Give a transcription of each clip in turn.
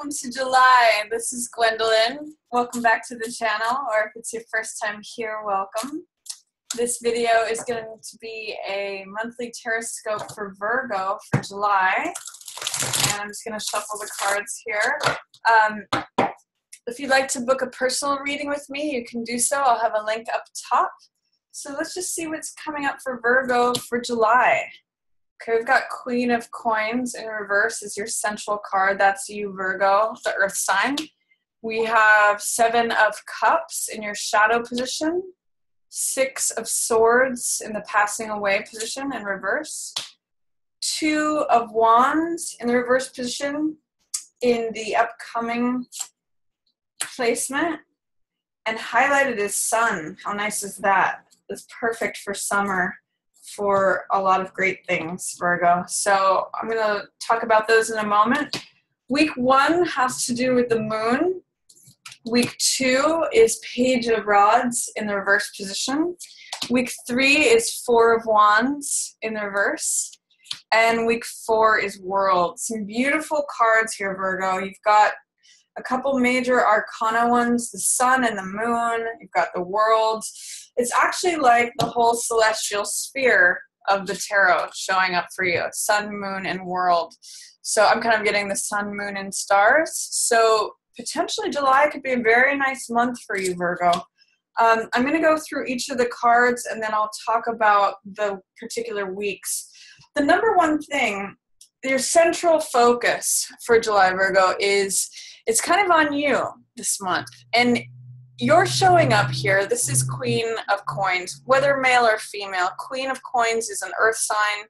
welcome to July. This is Gwendolyn. Welcome back to the channel, or if it's your first time here, welcome. This video is going to be a monthly Tarotscope for Virgo for July. And I'm just going to shuffle the cards here. If you'd like to book a personal reading with me, you can do so. I'll have a link up top. So let's just see what's coming up for Virgo for July. Okay, we've got Queen of Coins in reverse as your central card. That's you, Virgo, the earth sign. We have Seven of Cups in your shadow position. Six of Swords in the passing away position in reverse. Two of Wands in the reverse position in the upcoming placement. And highlighted is Sun. How nice is that? It's perfect for summer, for a lot of great things, Virgo. So I'm going to talk about those in a moment. Week 1 has to do with the moon. Week 2 is Page of Rods in the reverse position. Week 3 is Four of Wands in the reverse. And week 4 is World. Some beautiful cards here, Virgo. You've got a couple major Arcana ones, the Sun and the Moon. You've got the World. It's actually like the whole celestial sphere of the tarot showing up for you. Sun, Moon, and World. So I'm kind of getting the Sun, Moon, and Stars. So potentially July could be a very nice month for you, Virgo. I'm going to go through each of the cards and then I'll talk about the particular weeks. The number one thing, your central focus for July, Virgo, is it's kind of on you this month. And you're showing up here. This is Queen of Coins, whether male or female. Queen of Coins is an earth sign,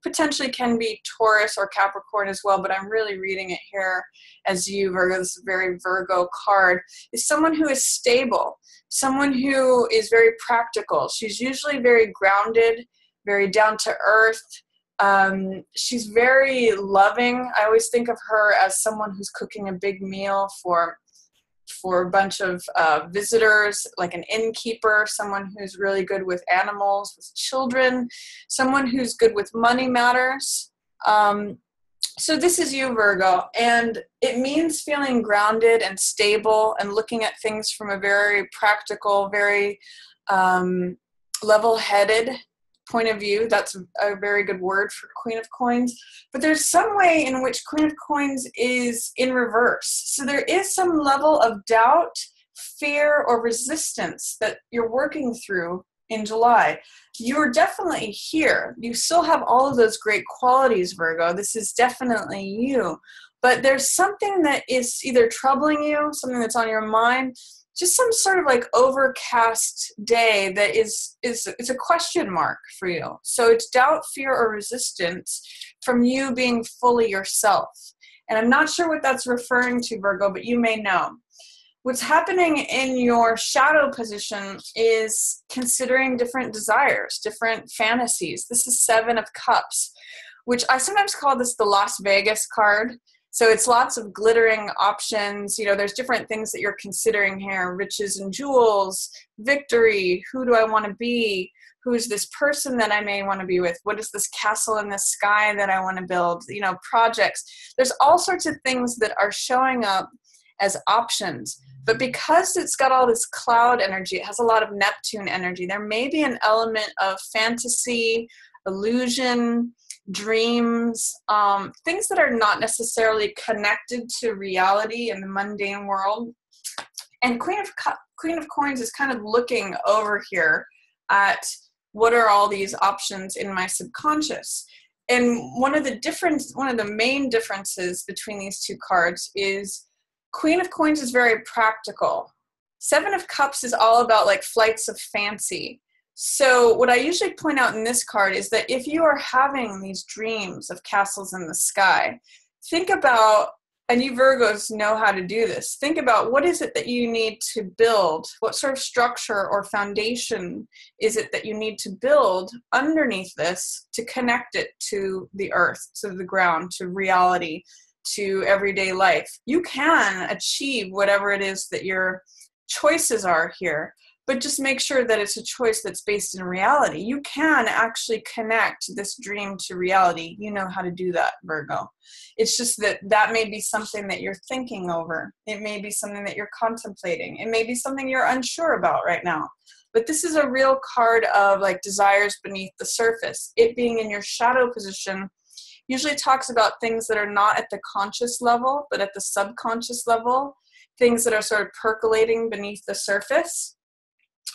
potentially can be Taurus or Capricorn as well, but I'm really reading it here as you, Virgo. This is a very Virgo card. Is someone who is stable, someone who is very practical. She's usually very grounded, very down to earth. She's very loving. I always think of her as someone who's cooking a big meal for a bunch of visitors, like an innkeeper, someone who's really good with animals, with children, someone who's good with money matters. So this is you, Virgo, and it means feeling grounded and stable and looking at things from a very practical, very level-headed point of view. That's a very good word for Queen of Coins. But there's some way in which Queen of Coins is in reverse. So there is some level of doubt, fear, or resistance that you're working through in July. You're definitely here. You still have all of those great qualities, Virgo. This is definitely you. But there's something that is either troubling you, something that's on your mind, just some sort of like overcast day that is it's a question mark for you. So it's doubt, fear, or resistance from you being fully yourself. And I'm not sure what that's referring to, Virgo, but you may know. What's happening in your shadow position is considering different desires, different fantasies. This is Seven of Cups, which I sometimes call this the Las Vegas card. So it's lots of glittering options. You know, there's different things that you're considering here: riches and jewels, victory, who do I want to be, who's this person that I may want to be with, what is this castle in the sky that I want to build, you know, projects. There's all sorts of things that are showing up as options. But because it's got all this cloud energy, it has a lot of Neptune energy, there may be an element of fantasy, illusion, dreams, things that are not necessarily connected to reality in the mundane world. And Queen of Coins is kind of looking over here at what are all these options in my subconscious. And one of the main differences between these two cards is Queen of Coins is very practical. Seven of Cups is all about like flights of fancy. So what I usually point out in this card is that if you are having these dreams of castles in the sky, think about, and you Virgos know how to do this, think about what is it that you need to build? What sort of structure or foundation is it that you need to build underneath this to connect it to the earth, to the ground, to reality, to everyday life? You can achieve whatever it is that your choices are here. but just make sure that it's a choice that's based in reality. You can actually connect this dream to reality. You know how to do that, Virgo. It's just that that may be something that you're thinking over. It may be something that you're contemplating. It may be something you're unsure about right now. But this is a real card of like desires beneath the surface. It being in your shadow position usually talks about things that are not at the conscious level, but at the subconscious level, things that are sort of percolating beneath the surface.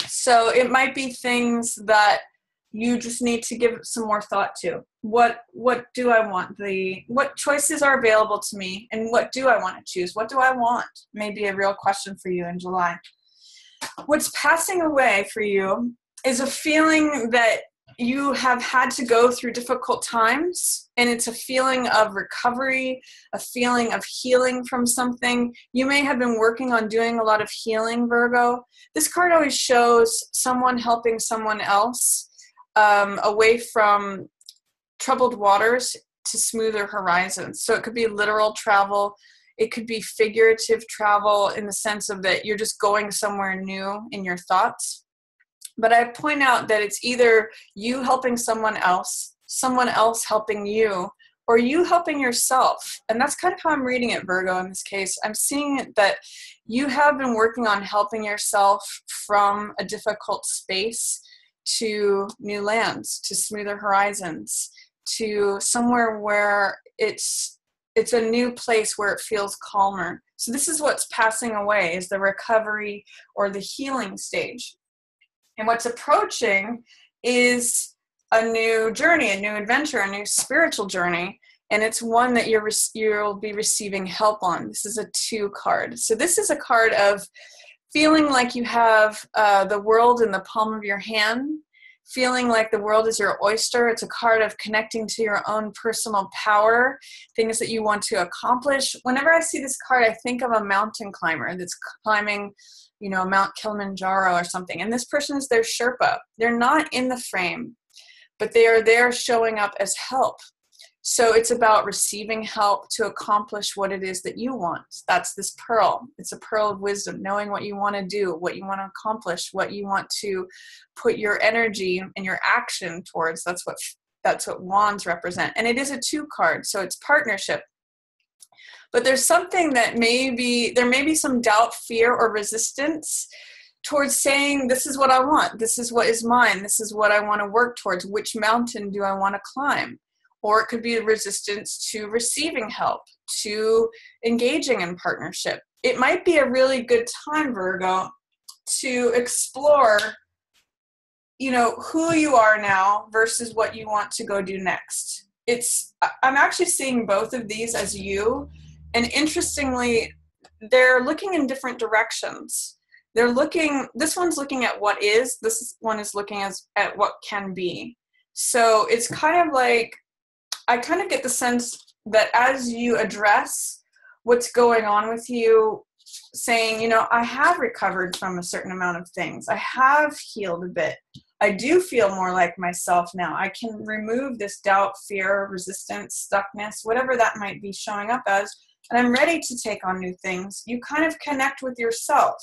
So it might be things that you just need to give some more thought to. What do I want? What choices are available to me, and what do I want to choose? What do I want? Maybe a real question for you in July. What's passing away for you is a feeling that you have had to go through difficult times, and it's a feeling of recovery, a feeling of healing from something. You may have been working on doing a lot of healing, Virgo. This card always shows someone helping someone else away from troubled waters to smoother horizons. So it could be literal travel. It could be figurative travel in the sense of that you're just going somewhere new in your thoughts. But I point out that it's either you helping someone else helping you, or you helping yourself. And that's kind of how I'm reading it, Virgo, in this case. I'm seeing it that you have been working on helping yourself from a difficult space to new lands, to smoother horizons, to somewhere where it's a new place where it feels calmer. So this is what's passing away, is the recovery or the healing stage. And what's approaching is a new journey, a new adventure, a new spiritual journey. And it's one that you'll be receiving help on. This is a 2 card. So this is a card of feeling like you have the world in the palm of your hand, feeling like the world is your oyster. It's a card of connecting to your own personal power, things that you want to accomplish. Whenever I see this card, I think of a mountain climber that's climbing, Mount Kilimanjaro or something. And this person is their Sherpa. They're not in the frame, but they are there showing up as help. So it's about receiving help to accomplish what it is that you want. That's this pearl. It's a pearl of wisdom, knowing what you want to do, what you want to accomplish, what you want to put your energy and your action towards. That's what wands represent. And it is a 2 card, so it's partnership. But there's something that there may be some doubt, fear, or resistance towards saying, this is what I want. This is what is mine. This is what I want to work towards. Which mountain do I want to climb? Or it could be a resistance to receiving help, to engaging in partnership. It might be a really good time, Virgo, to explore, who you are now versus what you want to go do next. I'm actually seeing both of these as you. And interestingly, they're looking in different directions. This one's looking at what is, this one is looking at what can be. So it's kind of like, I kind of get the sense that as you address what's going on with you, saying, I have recovered from a certain amount of things. I have healed a bit. I do feel more like myself now. I can remove this doubt, fear, resistance, stuckness, whatever that might be showing up as, and I'm ready to take on new things. You kind of connect with yourself.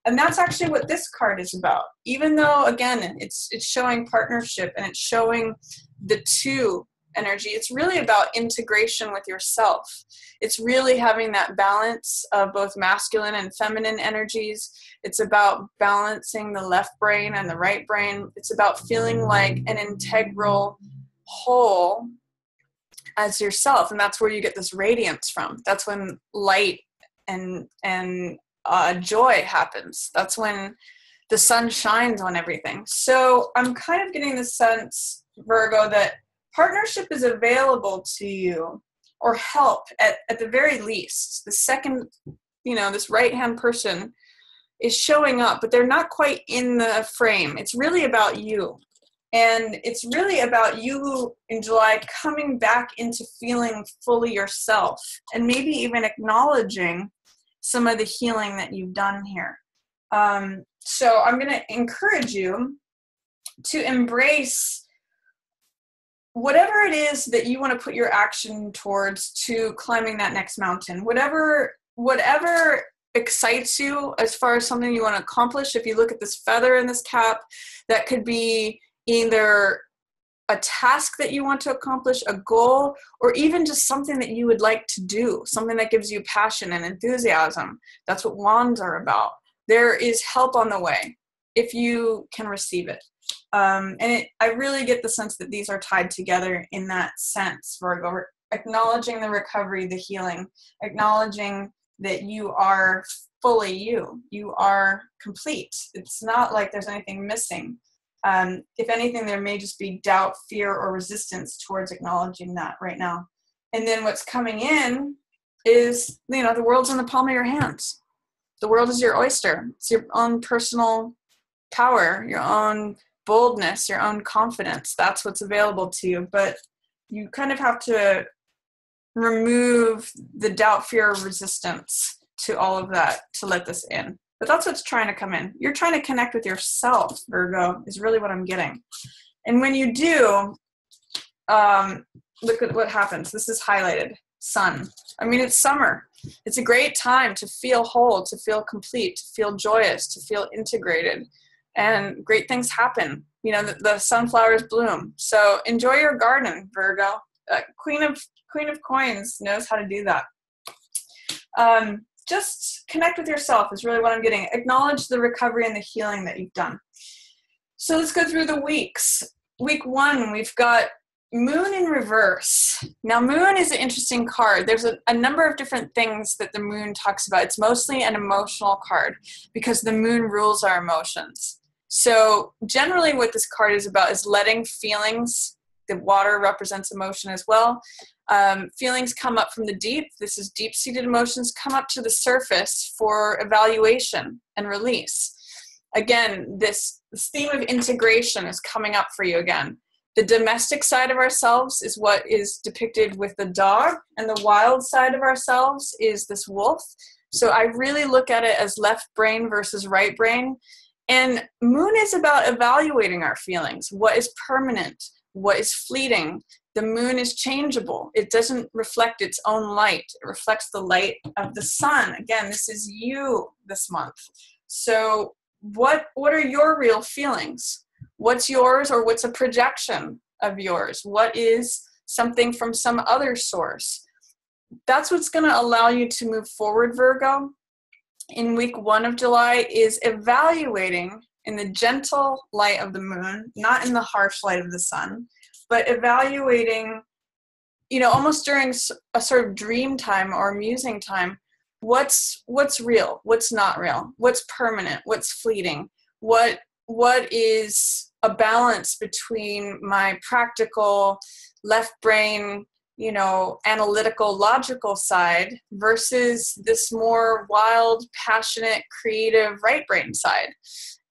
And that's actually what this card is about. Even though, again, it's showing partnership and it's showing the 2 energy, it's really about integration with yourself. It's really having that balance of both masculine and feminine energies. It's about balancing the left brain and the right brain. It's about feeling like an integral whole as yourself, and that's where you get this radiance from. That's when light and joy happens. That's when the sun shines on everything. So I'm kind of getting the sense, Virgo, that partnership is available to you, or help at the very least. The second, this right-hand person is showing up, but they're not quite in the frame. It's really about you. And it's really about you in July coming back into feeling fully yourself, and maybe even acknowledging some of the healing that you've done here. So I'm going to encourage you to embrace whatever it is that you want to put your action towards to climbing that next mountain. Whatever excites you as far as something you want to accomplish. If you look at this feather in this cap, that could be either a task that you want to accomplish, a goal, or even just something that you would like to do, something that gives you passion and enthusiasm. That's what wands are about. There is help on the way if you can receive it. I really get the sense that these are tied together in that sense, Virgo. Acknowledging the recovery, the healing, acknowledging that you are fully you. You are complete. It's not like there's anything missing. If anything, there may just be doubt, fear, or resistance towards acknowledging that right now. And then what's coming in is, the world's in the palm of your hands. The world is your oyster. It's your own personal power, your own boldness, your own confidence. That's what's available to you. But you kind of have to remove the doubt, fear, or resistance to all of that to let this in. But that's what's trying to come in. You're trying to connect with yourself, Virgo, is really what I'm getting. And when you do, look at what happens. This is highlighted. Sun. It's summer. It's a great time to feel whole, to feel complete, to feel joyous, to feel integrated. And great things happen. The sunflowers bloom. So enjoy your garden, Virgo. Queen of Coins knows how to do that. Just connect with yourself is really what I'm getting. Acknowledge the recovery and the healing that you've done. So let's go through the weeks. Week 1, we've got Moon in reverse. Now, Moon is an interesting card. There's a number of different things that the Moon talks about. It's mostly an emotional card because the Moon rules our emotions. So generally what this card is about is letting feelings, the water represents emotion as well, feelings come up from the deep. This is deep-seated emotions come up to the surface for evaluation and release. Again, this theme of integration is coming up for you again. The domestic side of ourselves is what is depicted with the dog, and the wild side of ourselves is this wolf. So I really look at it as left brain versus right brain. And Moon is about evaluating our feelings. What is permanent? What is fleeting? The Moon is changeable. It doesn't reflect its own light. It reflects the light of the sun. Again, this is you this month. So what are your real feelings? What's yours, or what's a projection of yours? What is something from some other source? That's what's going to allow you to move forward, Virgo. In week 1 of July is evaluating in the gentle light of the moon, not in the harsh light of the sun, but evaluating, almost during a sort of dream time or musing time, what's real, what's not real, what's permanent, what's fleeting, what is a balance between my practical left brain, analytical, logical side versus this more wild, passionate, creative right brain side.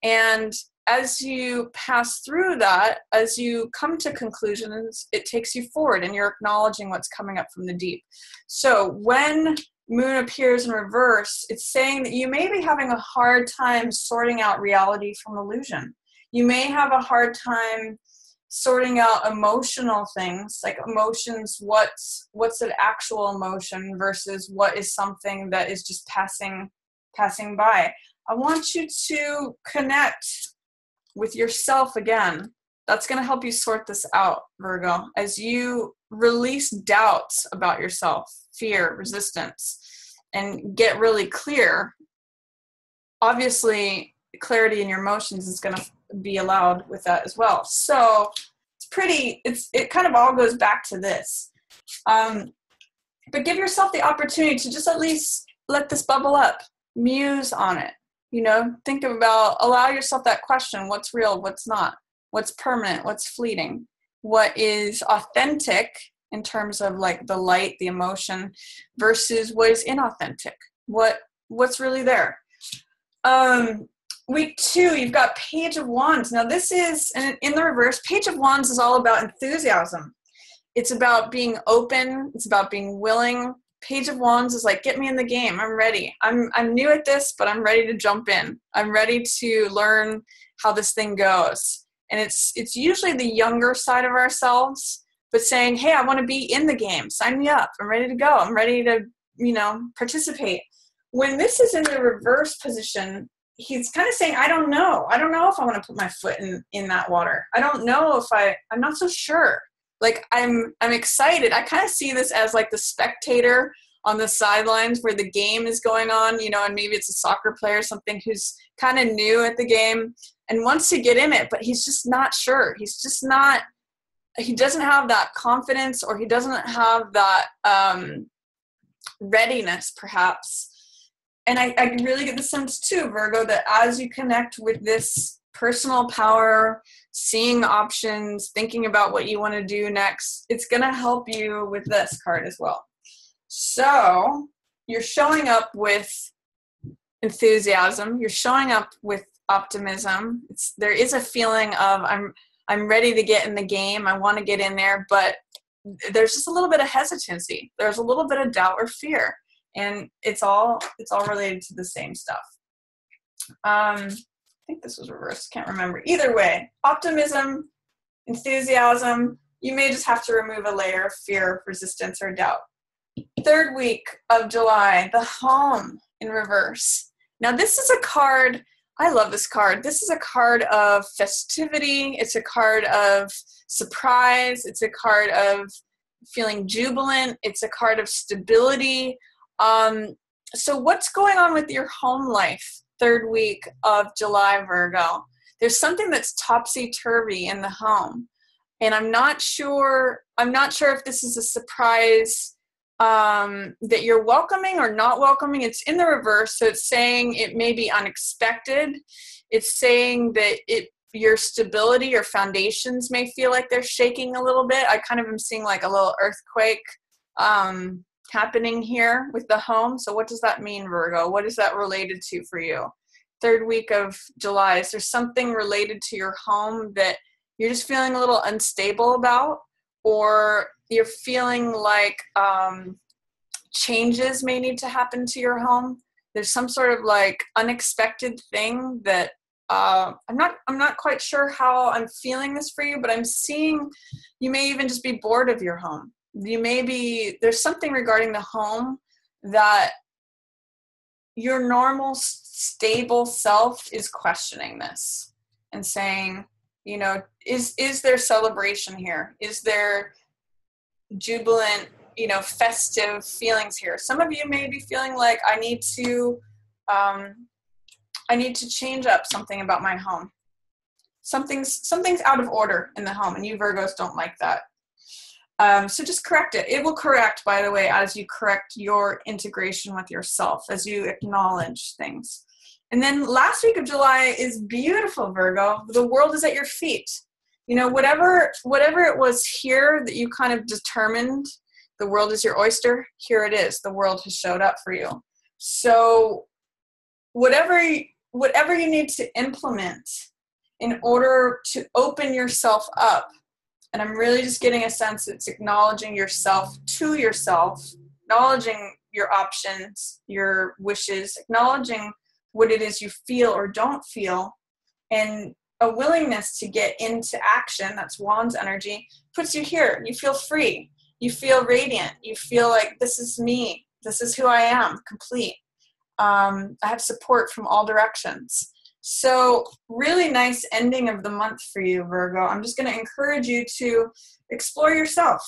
And as you pass through that, as you come to conclusions, it takes you forward and you're acknowledging what's coming up from the deep. So when Moon appears in reverse, it's saying that you may be having a hard time sorting out reality from illusion. You may have a hard time sorting out emotional things, like emotions, what's an actual emotion versus what is something that is just passing by. I want you to connect with yourself again. That's going to help you sort this out, Virgo, as you release doubts about yourself, fear, resistance, and get really clear. Obviously, clarity in your emotions is going to be allowed with that as well. So it kind of all goes back to this. But give yourself the opportunity to just at least let this bubble up, muse on it. Think about, allow yourself that question: what's real, what's not, what's permanent, what's fleeting, what is authentic in terms of like the light, the emotion, versus what is inauthentic, what's really there. Week 2, you've got Page of Wands. Now this is, in the reverse, Page of Wands is all about enthusiasm. It's about being open. It's about being willing. Page of Wands is like, get me in the game. I'm ready. I'm new at this, but I'm ready to jump in. I'm ready to learn how this thing goes. And it's usually the younger side of ourselves, but saying, hey, I want to be in the game. Sign me up. I'm ready to go. I'm ready to, participate. when this is in the reverse position, he's kind of saying, I don't know. I don't know if I want to put my foot in that water. I don't know if I'm not so sure. Like, I'm excited. I kind of see this as like the spectator on the sidelines where the game is going on, you know, and maybe it's a soccer player or something who's kind of new at the game and wants to get in it, but he's just not sure. He doesn't have that confidence, or he doesn't have that readiness, perhaps. And I really get the sense too, Virgo, that as you connect with this personal power, seeing options, thinking about what you want to do next, it's going to help you with this card as well. So you're showing up with enthusiasm. You're showing up with optimism. There is a feeling of I'm ready to get in the game. I want to get in there, but there's just a little bit of hesitancy. There's a little bit of doubt or fear, and it's all related to the same stuff. I think this was reversed. Can't remember. Either way, optimism, enthusiasm. You may just have to remove a layer of fear, resistance, or doubt. Third week of July, the home in reverse. Now this is a card, I love this card. This is a card of festivity. It's a card of surprise. It's a card of feeling jubilant. It's a card of stability. So what's going on with your home life third week of July, Virgo? There's something that's topsy-turvy in the home. And I'm not sure if this is a surprise that you're welcoming or not welcoming. It's in the reverse, so it's saying it may be unexpected. It's saying that your stability, your foundations may feel like they're shaking a little bit. I kind of am seeing like a little earthquake happening here with the home. So what does that mean, Virgo? What is that related to for you? Third week of July, is there something related to your home that you're just feeling a little unstable about? Or you're feeling like changes may need to happen to your home? There's some sort of like unexpected thing that I'm not quite sure how I'm feeling this for you, but I'm seeing you may even just be bored of your home. There's something regarding the home that your normal stable self is questioning this and saying, you know, is there celebration here? Is there jubilant, you know, festive feelings here? Some of you may be feeling like I need to change up something about my home. Something's out of order in the home, and you Virgos don't like that. So just correct it. It will correct, by the way, as you correct your integration with yourself, as you acknowledge things. And then last week of July is beautiful, Virgo. The world is at your feet. You know, whatever it was here that you kind of determined, the world is your oyster, here it is. The world has showed up for you. So whatever you need to implement in order to open yourself up, and I'm really just getting a sense it's acknowledging yourself to yourself, acknowledging your options, your wishes, acknowledging what it is you feel or don't feel, and a willingness to get into action. That's Wand's energy, puts you here. You feel free. You feel radiant. You feel like this is me. This is who I am, complete. I have support from all directions. So really nice ending of the month for you, Virgo. I'm just going to encourage you to explore yourself.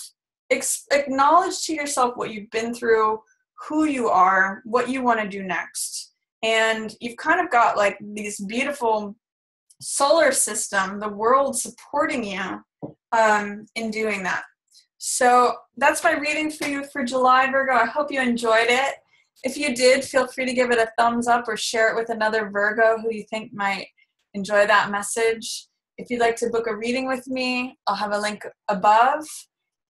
Acknowledge to yourself what you've been through, who you are, what you want to do next. And you've kind of got like these beautiful solar system, the world supporting you in doing that. So that's my reading for you for July, Virgo. I hope you enjoyed it. If you did, feel free to give it a thumbs up or share it with another Virgo who you think might enjoy that message. If you'd like to book a reading with me, I'll have a link above.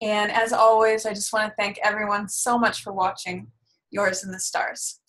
And as always, I just want to thank everyone so much for watching. Yours in the stars.